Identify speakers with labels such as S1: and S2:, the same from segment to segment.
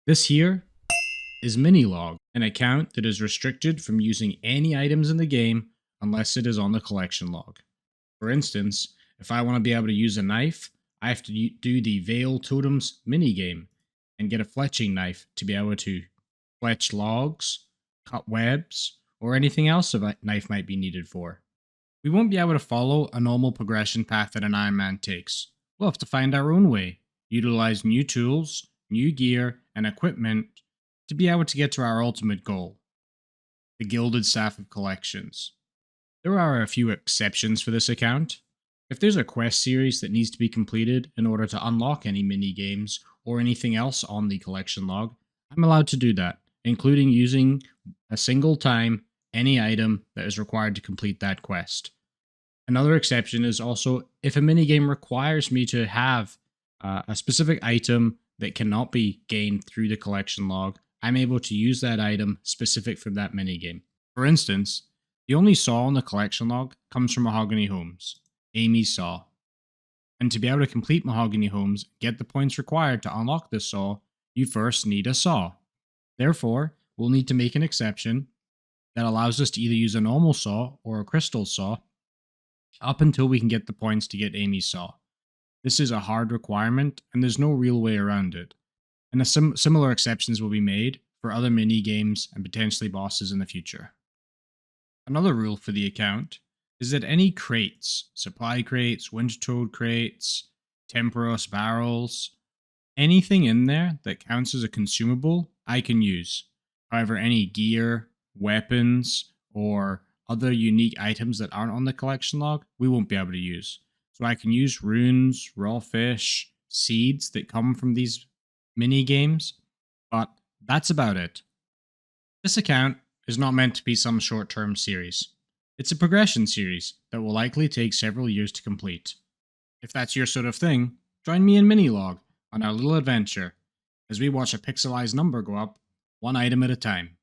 S1: This here is Minilog, an account that is restricted from using any items in the game unless it is on the collection log. For instance, if I want to be able to use a knife, I have to do the Veil Totems minigame and get a fletching knife to be able to fletch logs, cut webs, or anything else a knife might be needed for. We won't be able to follow a normal progression path that an Ironman takes. We'll have to find our own way, utilize new tools, new gear, and equipment to be able to get to our ultimate goal, the Gilded Staff of Collections. There are a few exceptions for this account. If there's a quest series that needs to be completed in order to unlock any mini games or anything else on the collection log, I'm allowed to do that, including using a single time any item that is required to complete that quest. Another exception is also if a minigame requires me to have a specific item that cannot be gained through the collection log, I'm able to use that item specific for that minigame. For instance, the only saw on the collection log comes from Mahogany Homes, Amy's saw. And to be able to complete Mahogany Homes, get the points required to unlock this saw, you first need a saw. Therefore, we'll need to make an exception that allows us to either use a normal saw or a crystal saw up until we can get the points to get Amy's saw. This is a hard requirement, and there's no real way around it. And similar exceptions will be made for other mini games and potentially bosses in the future. Another rule for the account is that any crates, supply crates, winter toad crates, Temperos barrels, anything in there that counts as a consumable, I can use. However, any gear, weapons, or other unique items that aren't on the collection log, we won't be able to use. So I can use runes, raw fish, seeds that come from these mini games, but that's about it. This account is not meant to be some short-term series. It's a progression series that will likely take several years to complete. If that's your sort of thing, join me in Minilog on our little adventure as we watch a pixelized number go up one item at a time.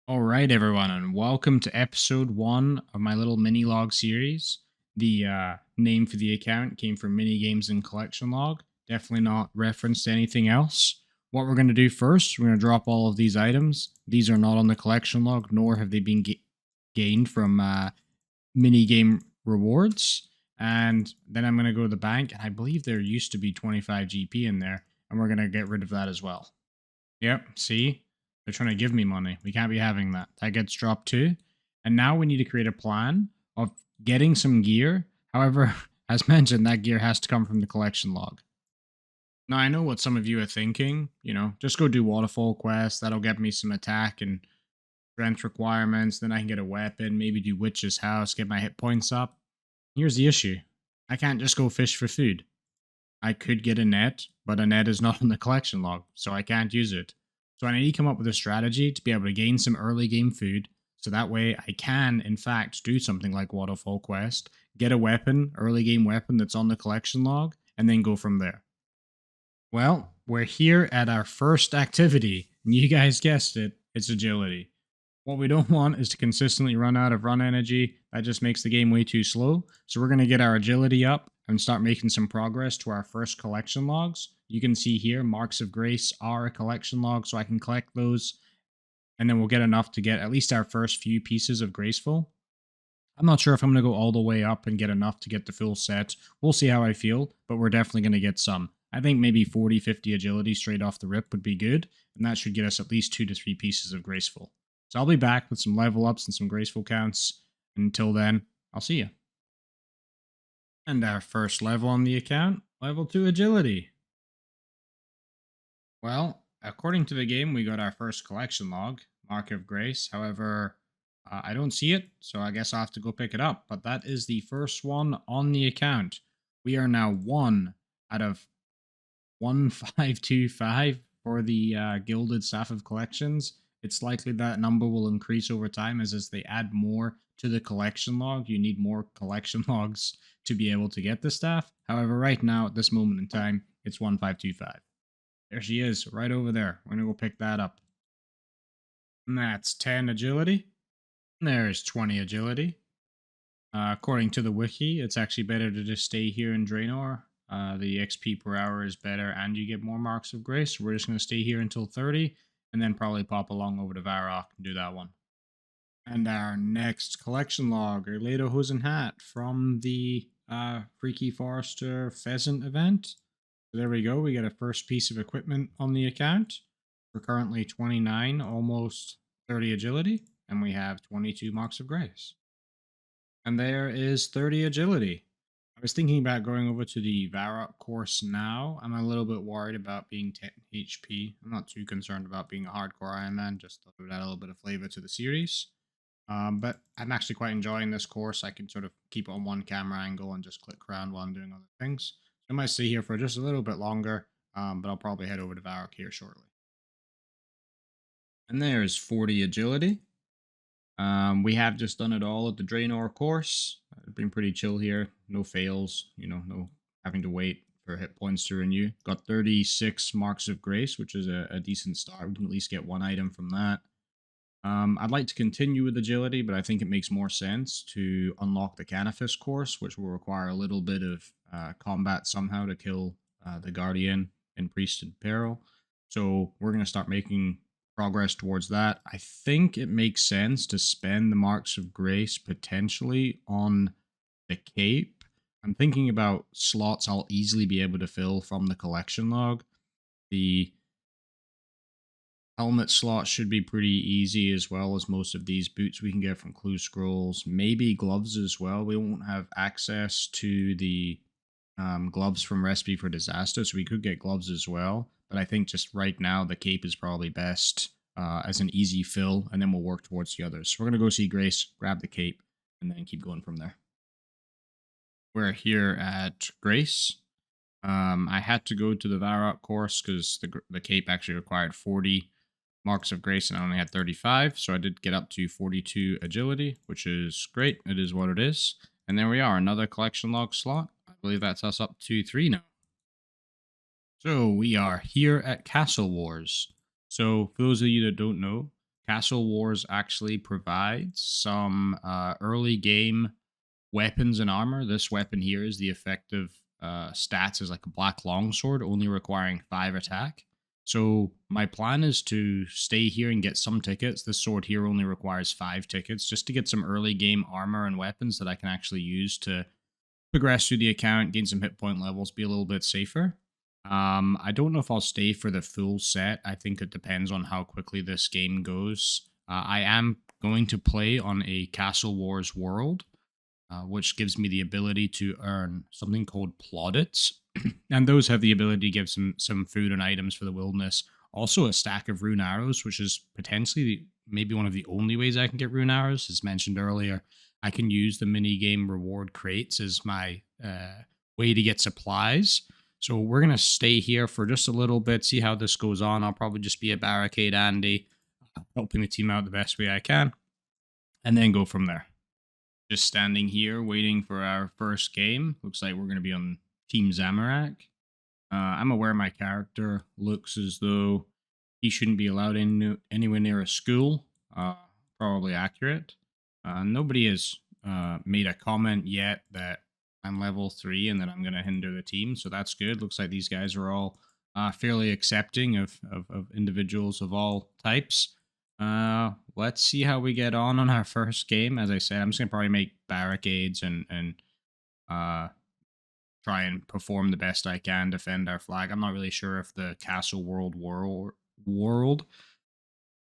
S1: Alright, everyone, and welcome to episode 1 of my little mini log series. The name for the account came from Minigames and Collection Log, definitely not referenced to anything else. What we're going to do first, we're going to drop all of these items. These are not on the collection log, nor have they been gained from minigame rewards. And then I'm going to go to the bank, and I believe there used to be 25 GP in there, and we're going to get rid of that as well. Yep, see? They're trying to give me money. We can't be having that. That gets dropped too. And now we need to create a plan of getting some gear. However, as mentioned, that gear has to come from the collection log. Now, I know what some of you are thinking. Just go do waterfall quests. That'll get me some attack and strength requirements. Then I can get a weapon. Maybe do Witch's House. Get my hit points up. Here's the issue. I can't just go fish for food. I could get a net, but a net is not on the collection log, so I can't use it. So I need to come up with a strategy to be able to gain some early game food, so that way I can, in fact, do something like Waterfall Quest, get a weapon, early game weapon that's on the collection log, and then go from there. Well, we're here at our first activity, and you guys guessed it, it's agility. What we don't want is to consistently run out of run energy. That just makes the game way too slow. So we're going to get our agility up and start making some progress to our first collection logs. You can see here, Marks of Grace are a collection log, so I can collect those, and then we'll get enough to get at least our first few pieces of Graceful. I'm not sure if I'm going to go all the way up and get enough to get the full set. We'll see how I feel, but we're definitely going to get some. I think maybe 40-50 agility straight off the rip would be good, and that should get us at least 2 to 3 pieces of Graceful. So I'll be back with some level ups and some Graceful counts. Until then, I'll see you. And our first level on the account, level 2 agility. Well, According to the game, we got our first collection log, Mark of Grace. However, I don't see it, so I guess I'll have to go pick it up. But that is the first one on the account. We are now one out of 1525 for the Gilded Staff of Collections. It's likely that number will increase over time as they add more to the collection log. You need more collection logs to be able to get the staff. However, right now, at this moment in time, it's 1525. There she is, right over there. We're going to go pick that up. And that's 10 agility. And there's 20 agility. According to the wiki, it's actually better to just stay here in Draenor. The XP per hour is better and you get more marks of grace. So we're just going to stay here until 30 and then probably pop along over to Varrock and do that one. And our next collection log, a Lederhosen hat from the Freaky Forester Pheasant event. So there we go. We get a first piece of equipment on the account. We're currently 29, almost 30 agility, and we have 22 marks of grace. And there is 30 agility. I was thinking about going over to the Varrock course now. I'm a little bit worried about being 10 HP. I'm not too concerned about being a hardcore Ironman, just to add a little bit of flavor to the series. But I'm actually quite enjoying this course. I can sort of keep it on one camera angle and just click around while I'm doing other things. So I might stay here for just a little bit longer, but I'll probably head over to Varrock here shortly. And there's 40 agility. We have just done it all at the Draenor course. It's been pretty chill here. No fails, no having to wait for hit points to renew. Got 36 marks of grace, which is a decent start. We can at least get one item from that. I'd like to continue with agility, but I think it makes more sense to unlock the Canifis course, which will require a little bit of combat somehow to kill the Guardian in Priest in Peril. So we're going to start making progress towards that. I think it makes sense to spend the marks of grace potentially on the cape. I'm thinking about slots I'll easily be able to fill from the collection log. The helmet slot should be pretty easy, as well as most of these boots we can get from Clue Scrolls. Maybe gloves as well. We won't have access to the gloves from Recipe for Disaster, so we could get gloves as well. But I think just right now, the cape is probably best as an easy fill, and then we'll work towards the others. So we're going to go see Grace, grab the cape, and then keep going from there. We're here at Grace. I had to go to the Varrock course because the cape actually required 40 marks of grace and I only had 35, so I did get up to 42 agility, which is great. It is what it is. And there we are, another collection log slot. I believe that's us up to 3 now. So we are here at Castle Wars. So for those of you that don't know, Castle Wars actually provides some early game weapons and armor. This weapon here is the effective stats is like a black longsword, only requiring 5 attack. So my plan is to stay here and get some tickets. This sword here only requires 5 tickets, just to get some early game armor and weapons that I can actually use to progress through the account, gain some hit point levels, be a little bit safer. I don't know if I'll stay for the full set. I think it depends on how quickly this game goes. I am going to play on a Castle Wars world, which gives me the ability to earn something called plaudits. And those have the ability to give some food and items for the wilderness. Also a stack of rune arrows, which is potentially maybe one of the only ways I can get rune arrows. As mentioned earlier, I can use the minigame reward crates as my way to get supplies. So we're going to stay here for just a little bit, see how this goes on. I'll probably just be a barricade Andy, helping the team out the best way I can, and then go from there. Just standing here waiting for our first game. Looks like we're going to be on Team Zamorak. I'm aware my character looks as though he shouldn't be allowed anywhere near a school. Probably accurate. Nobody has made a comment yet that I'm level 3 and that I'm going to hinder the team, so that's good. Looks like these guys are all fairly accepting of individuals of all types. Let's see how we get on our first game. As I said, I'm just going to probably make barricades and try and perform the best I can, defend our flag. I'm not really sure if the Castle world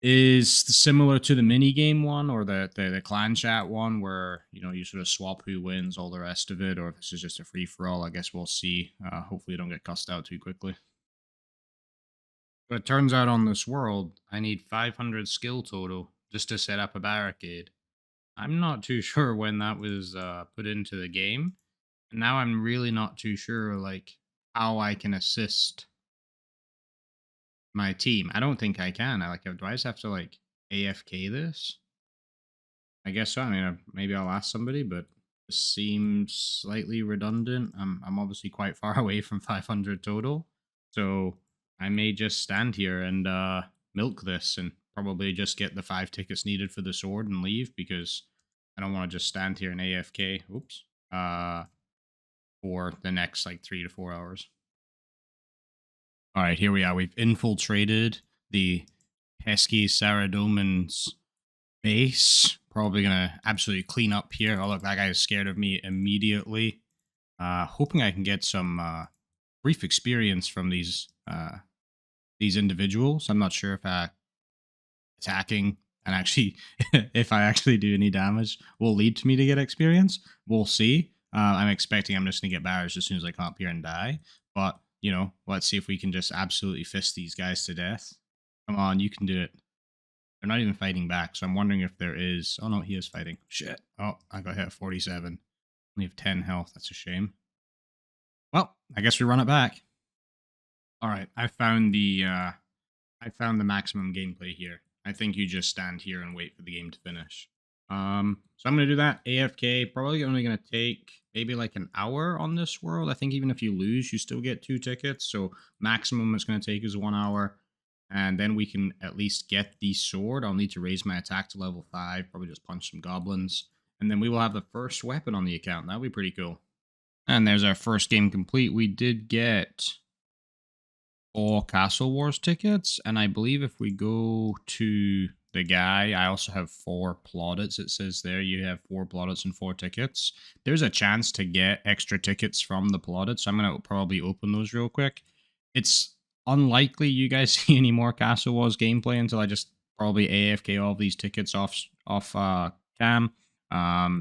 S1: is similar to the minigame one or the clan chat one where, you sort of swap who wins, all the rest of it, or if this is just a free-for-all. I guess we'll see. Hopefully I don't get cussed out too quickly. But it turns out on this world, I need 500 skill total just to set up a barricade. I'm not too sure when that was put into the game. And now I'm really not too sure, like, how I can assist my team. I don't think I can. Do I just have to, like, AFK this? I guess so. I mean, maybe I'll ask somebody, but this seems slightly redundant. I'm obviously quite far away from 500 total, so I may just stand here and milk this and probably just get the 5 tickets needed for the sword and leave because I don't want to just stand here and AFK. Oops. For the next like 3 to 4 hours. All right, here we are. We've infiltrated the pesky Saradomin's base. Probably gonna absolutely clean up here. Oh look, that guy is scared of me immediately. Hoping I can get some brief experience from these individuals. I'm not sure if attacking and actually if I actually do any damage will lead to me to get experience. We'll see. I'm expecting I'm just gonna get barraged as soon as I come up here and die. But let's see if we can just absolutely fist these guys to death. Come on, you can do it. They're not even fighting back, so I'm wondering if there is... Oh, no, he is fighting. Shit. Oh, I got hit at 47. Only have 10 health. That's a shame. Well, I guess we run it back. All right, I found the maximum gameplay here. I think you just stand here and wait for the game to finish. So I'm gonna do that. AFK, probably only gonna take maybe like an hour on this world. I think even if you lose, you still get 2 tickets. So maximum it's gonna take is 1 hour. And then we can at least get the sword. I'll need to raise my attack to level 5, probably just punch some goblins. And then we will have the first weapon on the account. That'll be pretty cool. And there's our first game complete. We did get 4 Castle Wars tickets. And I believe if we go to the guy, I also have 4 plaudits. It says there you have 4 plaudits and 4 tickets. There's a chance to get extra tickets from the plaudits. So I'm going to probably open those real quick. It's unlikely you guys see any more Castle Wars gameplay until I just probably AFK all of these tickets off cam.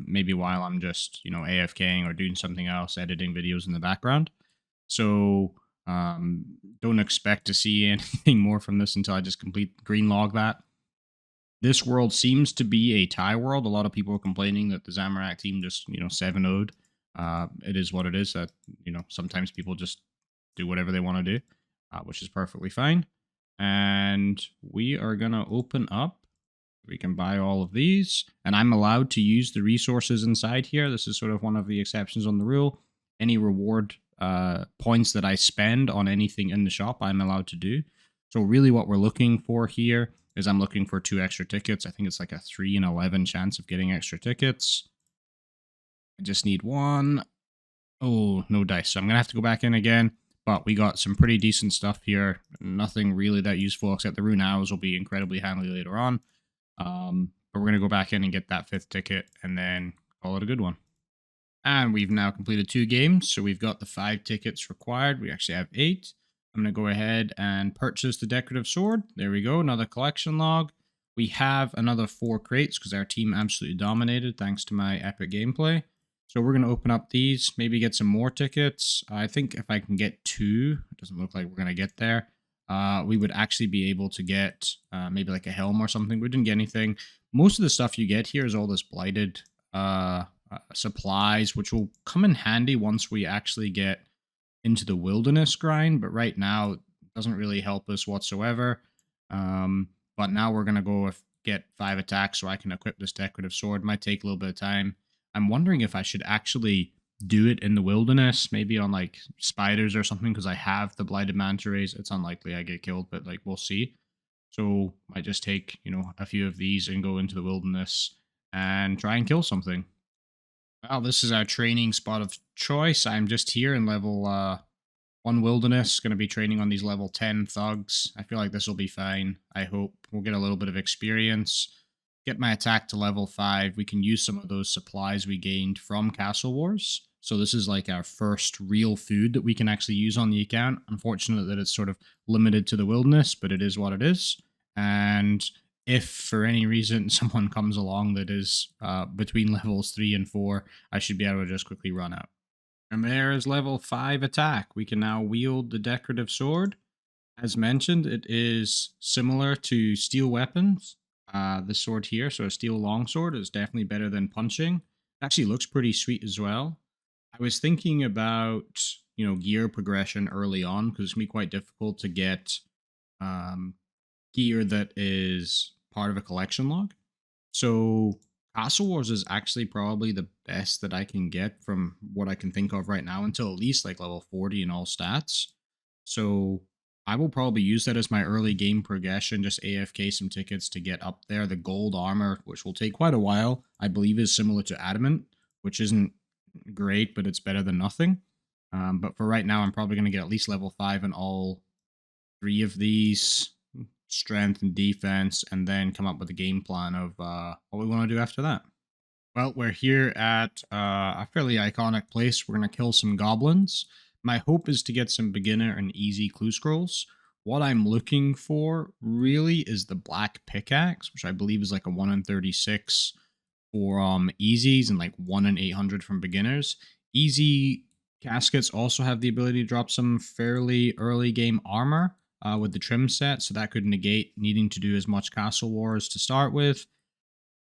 S1: Maybe while I'm just AFKing or doing something else, editing videos in the background. So don't expect to see anything more from this until I just complete green log that. This world seems to be a tie world. A lot of people are complaining that the Zamorak team just 7-0'd. It is what it is. That sometimes people just do whatever they want to do. Which is perfectly fine. And we are going to open up. We can buy all of these. And I'm allowed to use the resources inside here. This is sort of one of the exceptions on the rule. Any reward points that I spend on anything in the shop, I'm allowed to do. So really what we're looking for here is I'm looking for 2 extra tickets. I think it's like a 3 in 11 chance of getting extra tickets. I just need 1. Oh, no dice. So I'm going to have to go back in again. But we got some pretty decent stuff here. Nothing really that useful except the rune arrows will be incredibly handy later on. But we're going to go back in and get that 5th ticket and then call it a good one. And we've now completed 2 games. So we've got the 5 tickets required. We actually have 8. I'm going to go ahead and purchase the decorative sword. There we go. Another collection log. We have another 4 crates because our team absolutely dominated thanks to my epic gameplay. So we're going to open up these, maybe get some more tickets. I think if I can get 2, it doesn't look like we're going to get there. We would actually be able to get maybe like a helm or something. We didn't get anything. Most of the stuff you get here is all this blighted supplies, which will come in handy once we actually get into the wilderness grind. But right now, it doesn't really help us whatsoever. But now we're going to go get 5 attacks so I can equip this decorative sword. Might take a little bit of time. I'm wondering if I should actually do it in the wilderness, maybe on like spiders or something, because I have the blighted manta rays. It's unlikely I get killed, but like we'll see. So I just take a few of these and go into the wilderness and try and kill something. Well, this is our training spot of choice. I'm just here in level 1 wilderness, going to be training on these level 10 thugs. I feel like this will be fine. I hope we'll get a little bit of experience. Get my attack to level 5. We can use some of those supplies we gained from Castle Wars. So this is like our first real food that we can actually use on the account. Unfortunate that it's sort of limited to the wilderness, but it is what it is. And if for any reason someone comes along that is between levels 3 and 4, I should be able to just quickly run out. And there is level 5 attack. We can now wield the decorative sword. As mentioned, it is similar to steel weapons. The sword here, so a steel longsword, is definitely better than punching. It actually looks pretty sweet as well. I was thinking about gear progression early on because it's gonna be quite difficult to get um, gear that is part of a collection log. So Castle Wars is actually probably the best that I can get from what I can think of right now until at least like level 40 in all stats. So I will probably use that as my early game progression, just AFK some tickets to get up there. The gold armor, which will take quite a while, I believe is similar to adamant, which isn't great, but it's better than nothing. But for right now, I'm probably going to get at least level 5 in all three of these, strength and defense, and then come up with a game plan of what we want to do after that. Well, we're here at a fairly iconic place. We're going to kill some goblins. My hope is to get some beginner and easy clue scrolls. What I'm looking for really is the black pickaxe, which I believe is like a 1 in 36 for easies and like 1 in 800 from beginners. Easy caskets also have the ability to drop some fairly early game armor with the trim set, so that could negate needing to do as much Castle Wars to start with.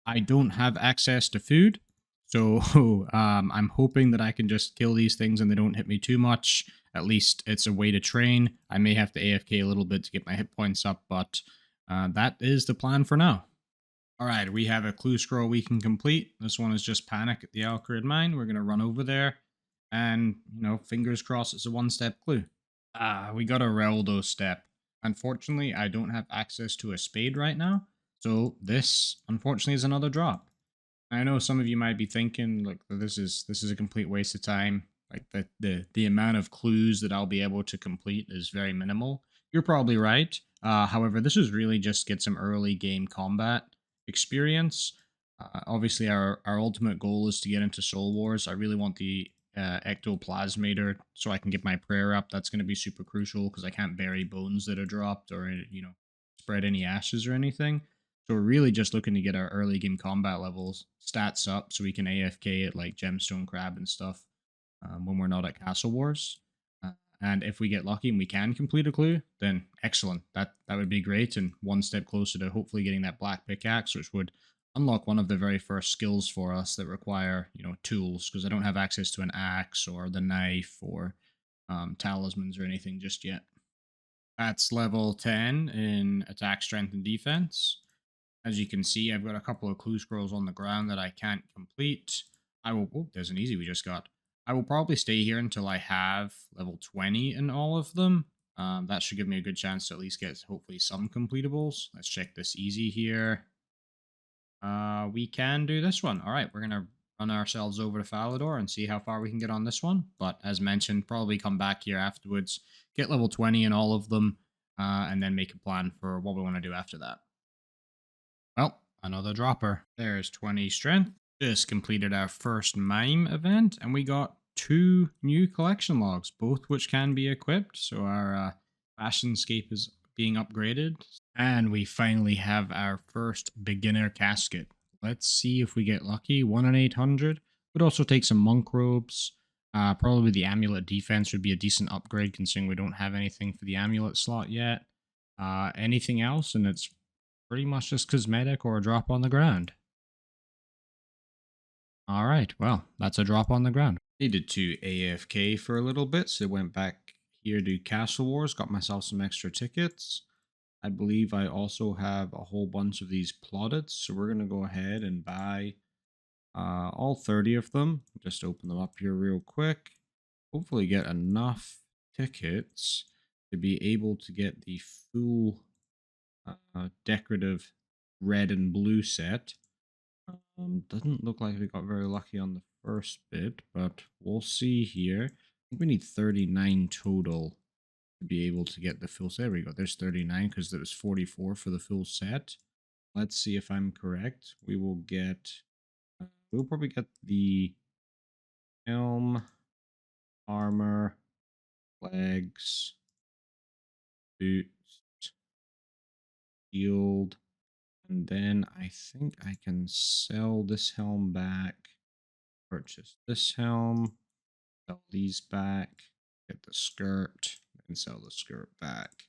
S1: I don't have access to food, so I'm hoping that I can just kill these things and they don't hit me too much. At least it's a way to train. I may have to AFK a little bit to get my hit points up, but that is the plan for now. All right, we have a clue scroll we can complete. This one is just Panic at the Alcrid Mine. We're going to run over there and, fingers crossed it's a one-step clue. We got a Reldo step. Unfortunately, I don't have access to a spade right now, so this, unfortunately, is another drop. I know some of you might be thinking like this is a complete waste of time. Like the amount of clues that I'll be able to complete is very minimal. You're probably right. However, this is really just get some early game combat experience. Obviously, our ultimate goal is to get into Soul Wars. I really want the ectoplasmator so I can get my prayer up. That's going to be super crucial because I can't bury bones that are dropped or spread any ashes or anything. So we're really just looking to get our early game combat levels stats up so we can AFK at like Gemstone Crab and stuff when we're not at Castle Wars. And if we get lucky and we can complete a clue, then excellent. That would be great and one step closer to hopefully getting that black pickaxe, which would unlock one of the very first skills for us that require tools because I don't have access to an axe or the knife or talismans or anything just yet. That's level 10 in attack, strength, and defense. As you can see, I've got a couple of clue scrolls on the ground that I can't complete. I will. Oh, there's an easy we just got. I will probably stay here until I have level 20 in all of them. That should give me a good chance to at least get hopefully some completables. Let's check this easy here. We can do this one. All right, we're gonna run ourselves over to Falador and see how far we can get on this one. But as mentioned, probably come back here afterwards, get level 20 in all of them, and then make a plan for what we want to do after that. Well, another dropper. There's 20 strength. Just completed our first mime event, and we got 2 new collection logs, both which can be equipped. So our fashionscape is being upgraded. And we finally have our first beginner casket. Let's see if we get lucky. 1 in 800. Would also take some monk robes. Probably the amulet defense would be a decent upgrade considering we don't have anything for the amulet slot yet. Anything else, and it's pretty much just cosmetic or a drop on the ground. All right, well, that's a drop on the ground. Needed to AFK for a little bit, so went back here to Castle Wars, got myself some extra tickets. I believe I also have a whole bunch of these plaudits, so we're going to go ahead and buy all 30 of them. Just open them up here real quick. Hopefully get enough tickets to be able to get the full decorative red and blue set. Doesn't look like we got very lucky on the first bit, but we'll see here. I think we need 39 total to be able to get the full set. There we go. There's 39 because there was 44 for the full set. Let's see if I'm correct. We will get, we'll probably get the helm, armor, legs, boots, shield, and then I think I can sell this helm back, purchase this helm, sell these back, get the skirt, and sell the skirt back.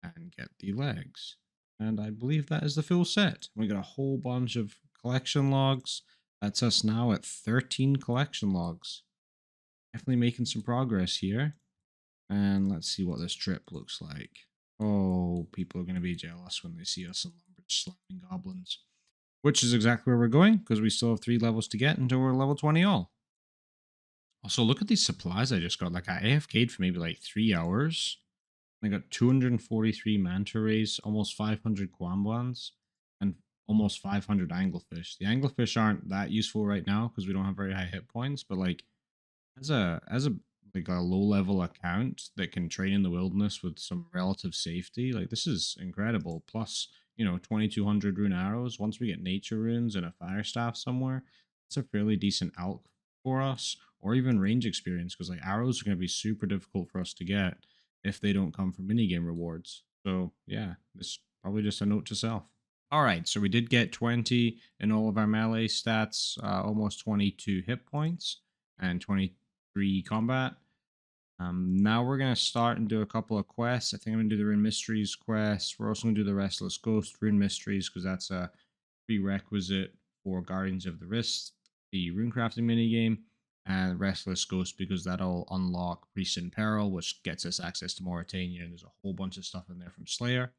S1: and get the legs. And I believe that is the full set. We got a whole bunch of collection logs. That's us now at 13 collection logs. Definitely making some progress here. And let's see what this trip looks like. Oh, people are going to be jealous when they see us in Lumbridge slamming goblins. Which is exactly where we're going, because we still have 3 levels to get until we're level 20 all. Also, look at these supplies I just got. Like, I AFK'd for maybe like 3 hours. I got 243 manta rays, almost 500 quambans, and almost 500 anglefish. The anglefish aren't that useful right now because we don't have very high hit points, but like as a like a low level account that can train in the wilderness with some relative safety, like this is incredible. Plus, 2200 rune arrows. Once we get nature runes and a fire staff somewhere, it's a fairly decent alch for us, or even range experience, because like arrows are going to be super difficult for us to get if they don't come from minigame rewards. So yeah, this is probably just a note to self. All right, so we did get 20 in all of our melee stats, almost 22 hit points, and 23 combat. Now we're going to start and do a couple of quests. I think I'm going to do the Rune Mysteries quest. We're also going to do the Restless Ghost Rune Mysteries because that's a prerequisite for Guardians of the Wrist, the rune crafting minigame, and Restless Ghost because that'll unlock Priest in Peril, which gets us access to Mauritania, and there's a whole bunch of stuff in there from Slayer.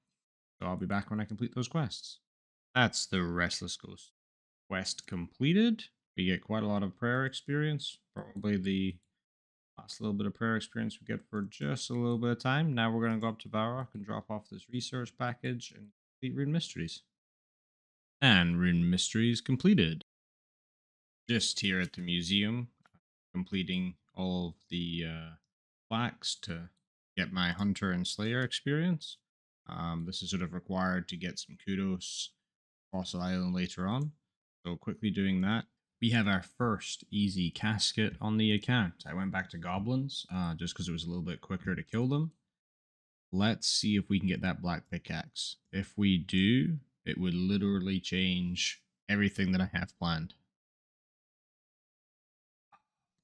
S1: So I'll be back when I complete those quests. That's the Restless Ghost quest completed. We get quite a lot of prayer experience, probably the last little bit of prayer experience we get for just a little bit of time. Now we're going to go up to Varrock and drop off this research package and complete Rune Mysteries. And Rune Mysteries completed. Just here at the museum, completing all of the plaques to get my Hunter and Slayer experience. This is sort of required to get some kudos Fossil Island later on. So quickly doing that. We have our first easy casket on the account. I went back to goblins just because it was a little bit quicker to kill them. Let's see if we can get that black pickaxe. If we do, it would literally change everything that I have planned.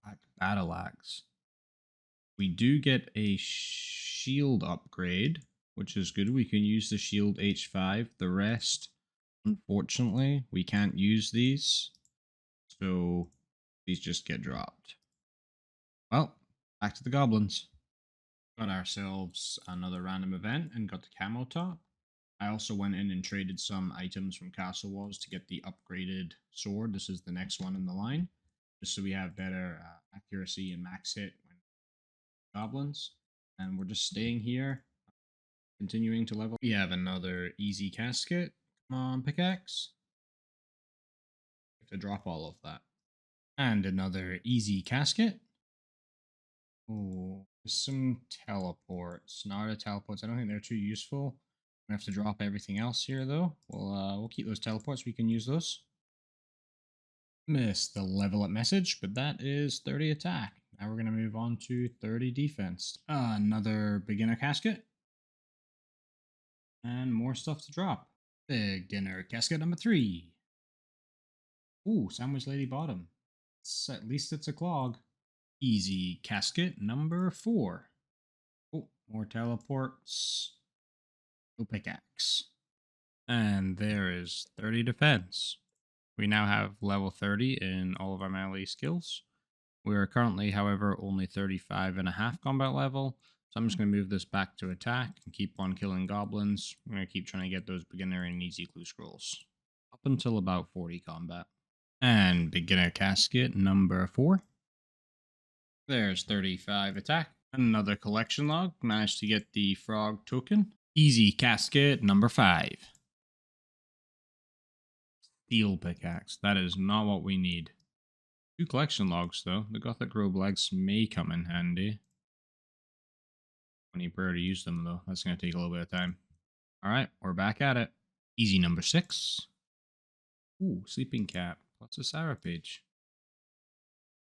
S1: Black battle axe. We do get a shield upgrade, which is good. We can use the shield H5. The rest, unfortunately, we can't use these. So these just get dropped. Well, back to the goblins. Got ourselves another random event and got the camo top. I also went in and traded some items from Castle Walls to get the upgraded sword. This is the next one in the line, just so we have better accuracy and max hit when goblins. And we're just staying here, continuing to level. We have another easy casket. Come on, pickaxe. We have to drop all of that. And another easy casket. Oh, some teleports. Narda teleports. I don't think they're too useful. We have to drop everything else here, though. We'll keep those teleports. We can use those. Missed the level up message, but that is 30 attack. Now we're going to move on to 30 defense. Another beginner casket. And more stuff to drop. Beginner casket number 3. Ooh, Sandwich Lady bottom. At least it's a clog. Easy casket number 4. Oh, more teleports. No pickaxe. And there is 30 defense. We now have level 30 in all of our melee skills. We are currently, however, only 35.5 combat level. So I'm just going to move this back to attack and keep on killing goblins. I'm going to keep trying to get those beginner and easy clue scrolls. Up until about 40 combat. And beginner casket number 4. There's 35 attack. Another collection log. Managed to get the frog token. Easy casket number 5. Steel pickaxe. That is not what we need. 2 collection logs though. The Gothic robe legs may come in handy. I need prayer to use them though. That's going to take a little bit of time. Alright, we're back at it. Easy number 6. Ooh, sleeping cap. Plus a Sarah page.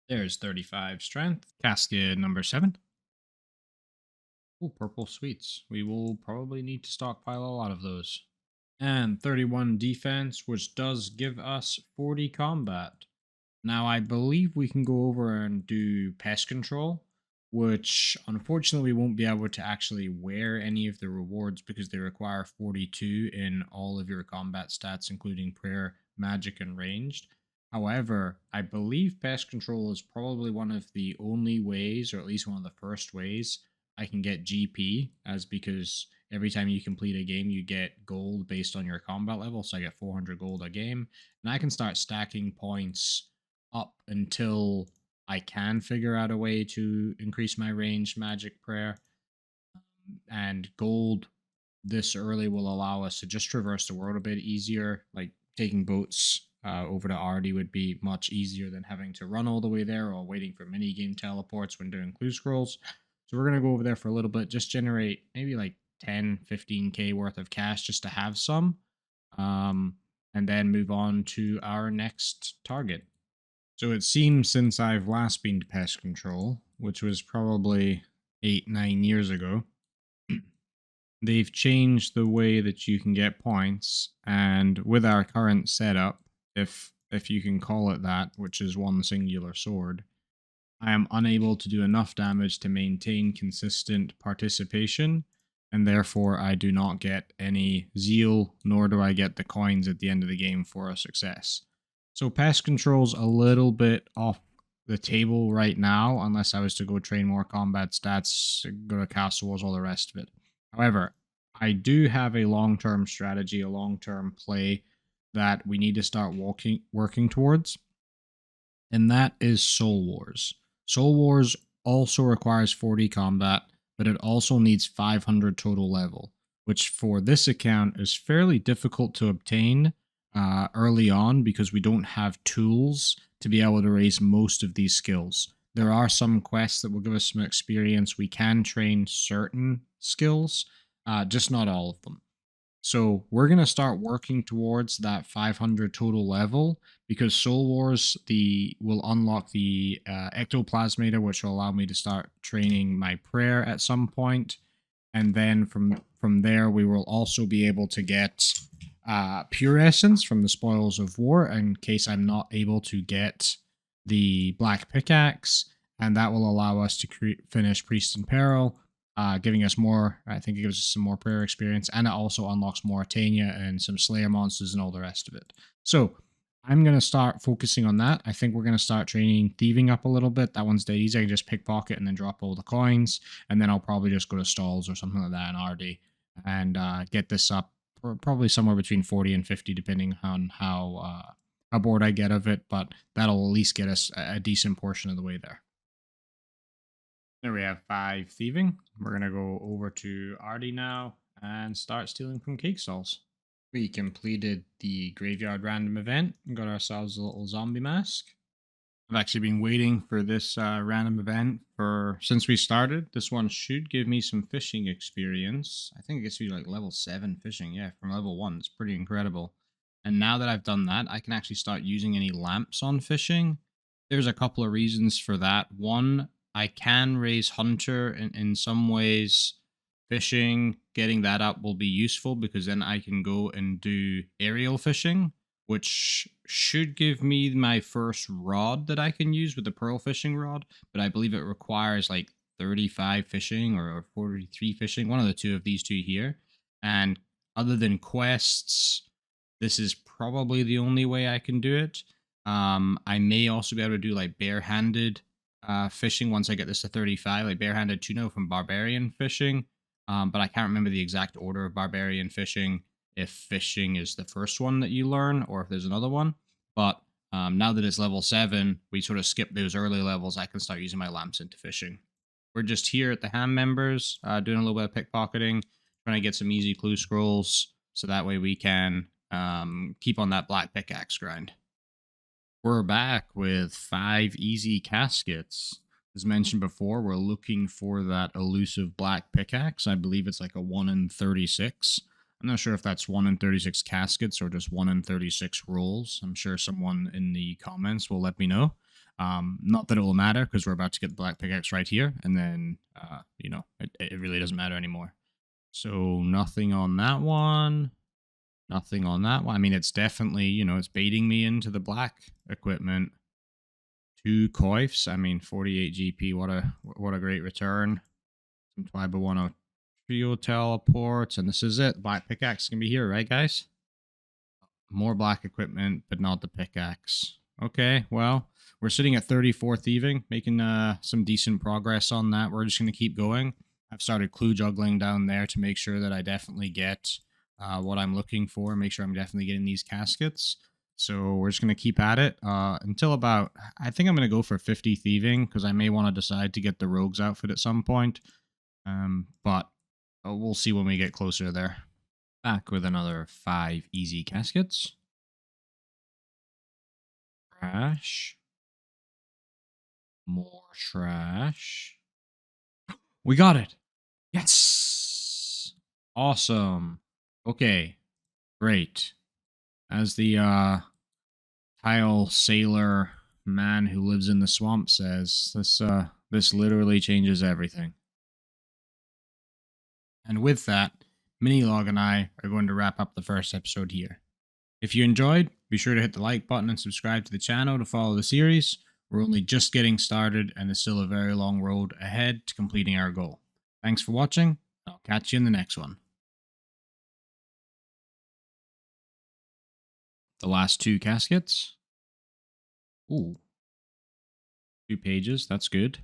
S1: There's 35 strength. Casket number 7. Ooh, purple sweets. We will probably need to stockpile a lot of those. And 31 defense, which does give us 40 combat. Now, I believe we can go over and do pest control which unfortunately we won't be able to actually wear any of the rewards because they require 42 in all of your combat stats, including prayer, magic, and ranged. However, I believe pest control is probably one of the only ways, or at least one of the first ways, I can get GP, as because every time you complete a game, you get gold based on your combat level. So I get 400 gold a game, and I can start stacking points up until I can figure out a way to increase my range magic prayer. And gold this early will allow us to just traverse the world a bit easier. Like taking boats over to Ardy would be much easier than having to run all the way there or waiting for mini game teleports when doing clue scrolls. So we're going to go over there for a little bit, just generate maybe like 10, 15k worth of cash just to have some. Um, and then move on to our next target. So it seems since I've last been to pest control, which was probably 8, 9 years ago, they've changed the way that you can get points. And with our current setup, if you can call it that, which is one singular sword, I am unable to do enough damage to maintain consistent participation, and therefore I do not get any zeal, nor do I get the coins at the end of the game for a success. So pest control's a little bit off the table right now, unless I was to go train more combat stats, go to castle wars, all the rest of it. However, I do have a long-term strategy, a long-term play that we need to start working towards, and that is Soul Wars. Soul Wars also requires 40 combat, but it also needs 500 total level, which for this account is fairly difficult to obtain early on because we don't have tools to be able to raise most of these skills. There are some quests that will give us some experience. We can train certain skills, just not all of them. So we're going to start working towards that 500 total level because Soul Wars will unlock the ectoplasmator, which will allow me to start training my prayer at some point. And then from there, we will also be able to get pure essence from the spoils of war in case I'm not able to get the black pickaxe. And that will allow us to finish Priest in Peril, giving us more. I think it gives us some more prayer experience, and it also unlocks more Atania and some Slayer monsters and all the rest of it. So I'm going to start focusing on that. I think we're going to start training thieving up a little bit. That one's dead easy. I can just pickpocket and then drop all the coins, and then I'll probably just go to stalls or something like that in RD and get this up probably somewhere between 40 and 50, depending on how bored I get of it, but that'll at least get us a decent portion of the way there. There we have 5 thieving. We're going to go over to Ardy now and start stealing from cake stalls. We completed the graveyard random event and got ourselves a little zombie mask. I've actually been waiting for this random event since we started. This one should give me some fishing experience. I think it gets me like level 7 fishing. Yeah, from level 1. It's pretty incredible. And now that I've done that, I can actually start using any lamps on fishing. There's a couple of reasons for that. One, I can raise Hunter in some ways. Fishing, getting that up will be useful because then I can go and do aerial fishing, which should give me my first rod that I can use with the pearl fishing rod, but I believe it requires like 35 fishing or 43 fishing, one of the two of these two here. And other than quests, this is probably the only way I can do it. I may also be able to do like barehanded fishing once I get this to 35, like barehanded tuna from barbarian fishing. But I can't remember the exact order of barbarian fishing, if fishing is the first one that you learn or if there's another one. But now that it's level 7, we sort of skip those early levels. I can start using my lamps into fishing. We're just here at the ham members, doing a little bit of pickpocketing, trying to get some easy clue scrolls, so that way we can keep on that black pickaxe grind. We're back with 5 easy caskets. As mentioned before, we're looking for that elusive black pickaxe. I believe it's like a 1 in 36. I'm not sure if that's 1 in 36 caskets or just 1 in 36 rolls. I'm sure someone in the comments will let me know. Not that it will matter because we're about to get the black pickaxe right here. And then, it really doesn't matter anymore. So nothing on that one. Nothing on that one. I mean, it's definitely, it's baiting me into the black equipment. 2 coifs. I mean, 48 GP. What a great return. Some Twyba 1 trio teleports, and this is it. Black pickaxe can be here, right, guys? More black equipment, but not the pickaxe. Okay, well, we're sitting at 34 thieving, making some decent progress on that. We're just going to keep going. I've started clue juggling down there to make sure that I definitely get what I'm looking for, make sure I'm definitely getting these caskets. So we're just going to keep at it until about, I think I'm going to go for 50 thieving, because I may want to decide to get the rogue's outfit at some point. But we'll see when we get closer there. Back with another 5 easy caskets. Trash. More trash. We got it. Yes. Awesome. Okay. Great. As the tile sailor man who lives in the swamp says, this literally changes everything. And with that, Minilog and I are going to wrap up the first episode here. If you enjoyed, be sure to hit the like button and subscribe to the channel to follow the series. We're only just getting started, and there's still a very long road ahead to completing our goal. Thanks for watching. I'll catch you in the next one. The last 2 caskets. Ooh. 2 pages, that's good.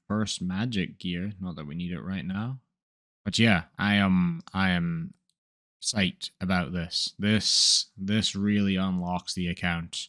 S1: First magic gear, not that we need it right now. But yeah, I am psyched about this. This really unlocks the account.